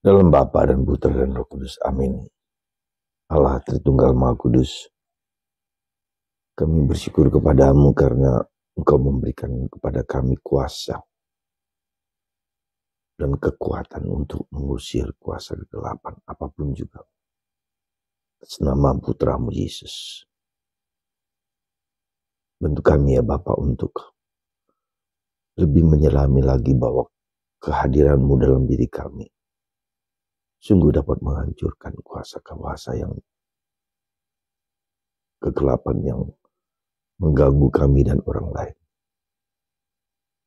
Dalam Bapa dan Putra dan Roh Kudus. Amin. Allah Tritunggal Maha Kudus, kami bersyukur kepadamu karena Engkau memberikan kepada kami kuasa dan kekuatan untuk mengusir kuasa kegelapan apapun juga. Atas nama Putramu Yesus. Bantu kami ya Bapa untuk lebih menyelami lagi bahwa kehadiran-Mu dalam diri kami sungguh dapat menghancurkan kuasa-kuasa yang kegelapan yang mengganggu kami dan orang lain.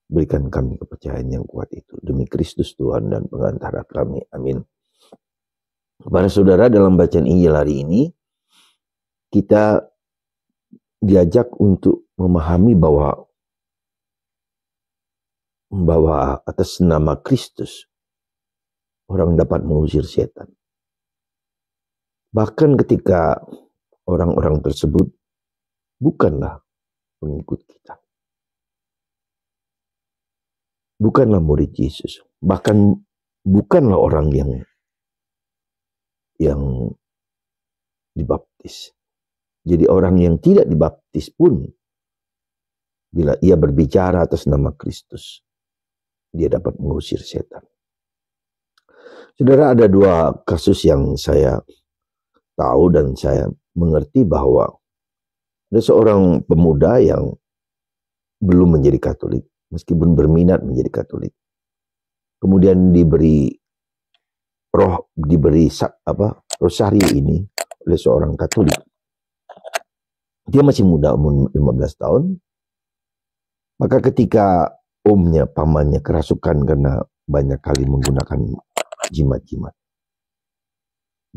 Berikan kami kepercayaan yang kuat itu. Demi Kristus Tuhan dan pengantara kami. Amin. Para saudara, dalam bacaan Injil hari ini, kita diajak untuk memahami bahwa atas nama Kristus, orang dapat mengusir setan. Bahkan ketika orang-orang tersebut bukanlah pengikut kita. Bukanlah murid Yesus. Bahkan bukanlah orang yang dibaptis. Jadi orang yang tidak dibaptis pun, bila ia berbicara atas nama Kristus, dia dapat mengusir setan. Saudara, ada dua kasus yang saya tahu dan saya mengerti bahwa ada seorang pemuda yang belum menjadi Katolik, meskipun berminat menjadi Katolik. Kemudian diberi rosario ini oleh seorang Katolik. Dia masih muda, umur 15 tahun. Maka ketika omnya, pamannya kerasukan karena banyak kali menggunakan jimat-jimat.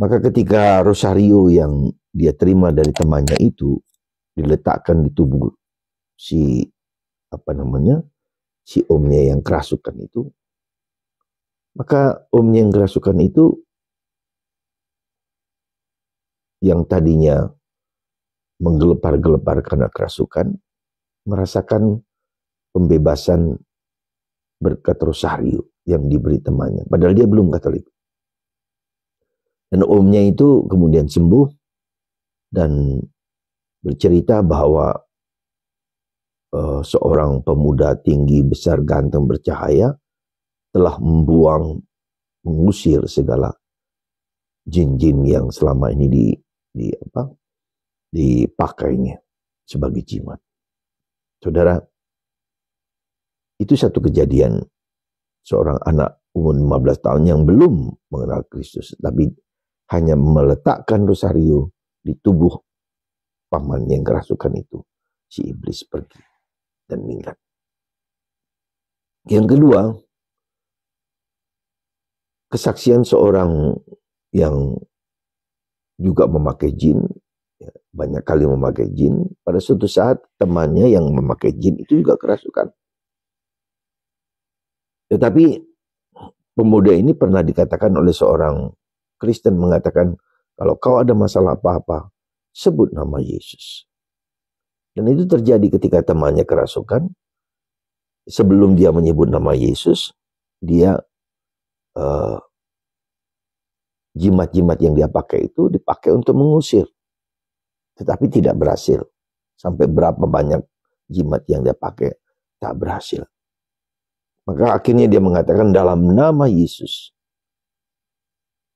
Maka ketika rosario yang dia terima dari temannya itu diletakkan di tubuh si omnya yang kerasukan itu, maka omnya yang kerasukan itu yang tadinya menggelepar-gelepar karena kerasukan merasakan pembebasan berkat rosario yang diberi temannya, padahal dia belum Katolik. Dan omnya itu kemudian sembuh dan bercerita bahwa seorang pemuda tinggi, besar, ganteng, bercahaya telah mengusir segala jin-jin yang selama ini dipakainya sebagai jimat. Saudara, itu satu kejadian seorang anak umur 15 tahun yang belum mengenal Kristus, tapi hanya meletakkan rosario di tubuh paman yang kerasukan itu, si iblis pergi dan minggat. Yang kedua, kesaksian seorang yang juga memakai jin, banyak kali memakai jin. Pada suatu saat temannya yang memakai jin itu juga kerasukan. Tetapi pemuda ini pernah dikatakan oleh seorang Kristen, mengatakan, kalau kau ada masalah apa-apa, sebut nama Yesus. Dan itu terjadi ketika temannya kerasukan. Sebelum dia menyebut nama Yesus, dia jimat-jimat yang dia pakai itu dipakai untuk mengusir. Tetapi tidak berhasil. Sampai berapa banyak jimat yang dia pakai, tak berhasil. Maka akhirnya dia mengatakan, dalam nama Yesus,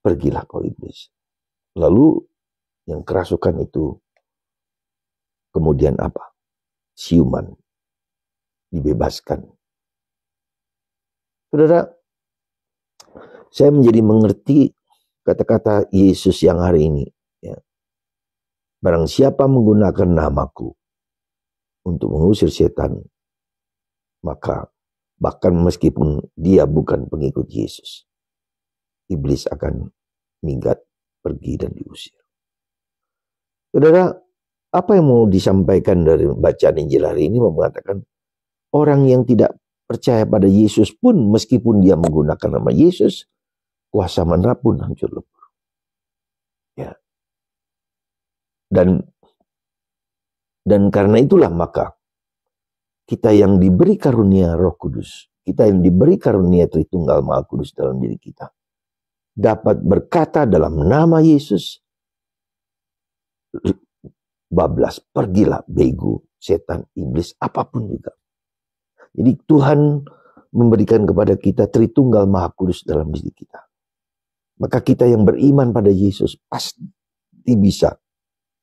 pergilah kau iblis. Lalu yang kerasukan itu kemudian apa? Siuman. Dibebaskan. Saudara, saya menjadi mengerti kata-kata Yesus yang hari ini. Ya. Barang siapa menggunakan namaku untuk mengusir setan, maka bahkan meskipun dia bukan pengikut Yesus, iblis akan minggat, pergi dan diusir. Saudara, apa yang mau disampaikan dari bacaan Injil hari ini? Mau mengatakan orang yang tidak percaya pada Yesus pun, meskipun dia menggunakan nama Yesus, kuasa manra pun hancur lebur. Ya. Dan karena itulah maka kita yang diberi karunia Roh Kudus, kita yang diberi karunia Tritunggal Maha Kudus dalam diri kita, dapat berkata dalam nama Yesus, bablas, pergilah bego, setan, iblis, apapun juga. Jadi Tuhan memberikan kepada kita Tritunggal Maha Kudus dalam diri kita. Maka kita yang beriman pada Yesus pasti bisa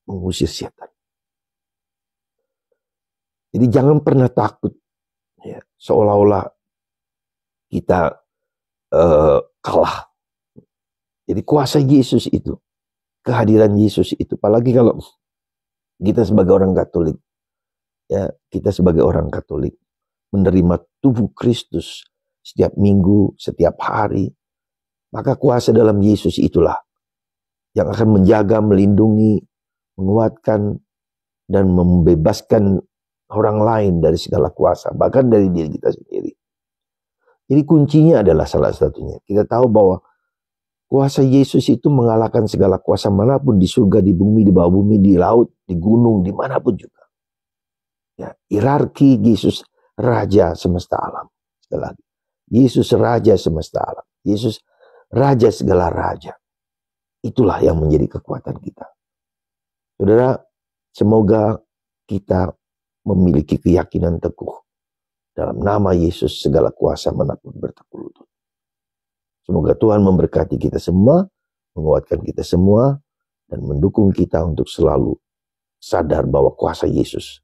mengusir setan. Jadi jangan pernah takut, ya, seolah-olah kita kalah. Jadi kuasa Yesus itu, kehadiran Yesus itu, apalagi kalau kita sebagai orang Katolik, ya, kita sebagai orang Katolik menerima tubuh Kristus setiap minggu, setiap hari, maka kuasa dalam Yesus itulah yang akan menjaga, melindungi, menguatkan, dan membebaskan orang lain dari segala kuasa, bahkan dari diri kita sendiri. Jadi kuncinya adalah salah satunya, kita tahu bahwa kuasa Yesus itu mengalahkan segala kuasa manapun, di surga, di bumi, di bawah bumi, di laut, di gunung, dimanapun juga. Ya, hierarki Yesus Raja semesta alam. Sekali lagi, Yesus Raja semesta alam. Yesus Raja segala raja. Itulah yang menjadi kekuatan kita. Saudara, semoga kita memiliki keyakinan teguh. Dalam nama Yesus segala kuasa manapun bertekuk lutut. Semoga Tuhan memberkati kita semua, menguatkan kita semua, dan mendukung kita untuk selalu sadar bahwa kuasa Yesus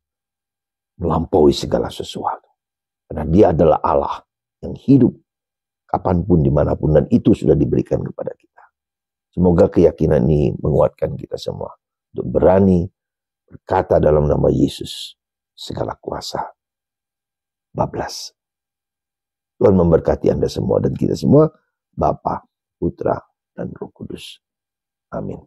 melampaui segala sesuatu. Karena Dia adalah Allah yang hidup kapanpun, dimanapun, dan itu sudah diberikan kepada kita. Semoga keyakinan ini menguatkan kita semua untuk berani berkata dalam nama Yesus segala kuasa bablas. Tuhan memberkati Anda semua dan kita semua, Bapa, Putra, dan Roh Kudus. Amin.